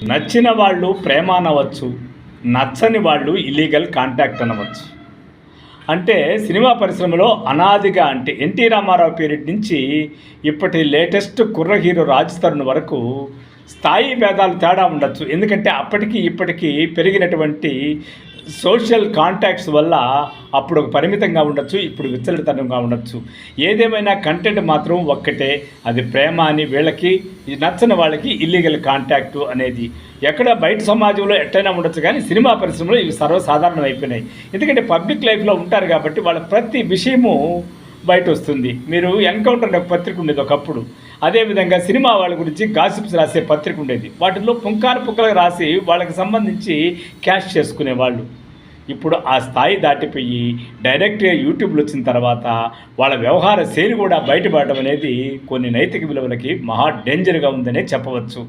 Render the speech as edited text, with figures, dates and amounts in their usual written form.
నచ్చిన వాళ్ళు ప్రేమ అనవచ్చు, నచ్చని వాళ్ళు ఇల్లీగల్ కాంటాక్ట్ అనవచ్చు. అంటే సినిమా పరిశ్రమలో అనాదిగా అంటే ఎన్టీ రామారావు పీరియడ్ నుంచి ఇప్పటి లేటెస్ట్ కుర్ర హీరో రాజ్ తరుణ్ వరకు స్థాయి భేదాలు తేడా ఉండొచ్చు. ఎందుకంటే అప్పటికి ఇప్పటికీ పెరిగినటువంటి సోషల్ కాంటాక్ట్స్ వల్ల అప్పుడు ఒక పరిమితంగా ఉండొచ్చు, ఇప్పుడు విచ్చలతనంగా ఉండొచ్చు. ఏదేమైనా కంటెంట్ మాత్రం ఒక్కటే, అది ప్రేమ అని వీళ్ళకి, నచ్చని వాళ్ళకి ఇల్లీగల్ కాంటాక్టు అనేది. ఎక్కడ బయట సమాజంలో ఎట్టైనా ఉండొచ్చు, కానీ సినిమా పరిశ్రమలో ఇవి సర్వసాధారణం అయిపోయినాయి. ఎందుకంటే పబ్లిక్ లైఫ్లో ఉంటారు కాబట్టి వాళ్ళ ప్రతి విషయము బయట వస్తుంది. మీరు ఎన్కౌంటర్ ఒక పత్రిక ఉండేది ఒకప్పుడు, అదేవిధంగా సినిమా వాళ్ళ గురించి గాసిప్స్ రాసే పత్రిక ఉండేది. వాటిల్లో పుంకాలు రాసి వాళ్ళకి సంబంధించి క్యాష్ చేసుకునేవాళ్ళు. ఇప్పుడు ఆ స్థాయి దాటిపోయి డైరెక్ట్గా యూట్యూబ్లో వచ్చిన తర్వాత వాళ్ళ వ్యవహార శైలి కూడా బయటపడడం అనేది కొన్ని నైతిక విలువలకి మహా డేంజర్గా ఉందనే చెప్పవచ్చు.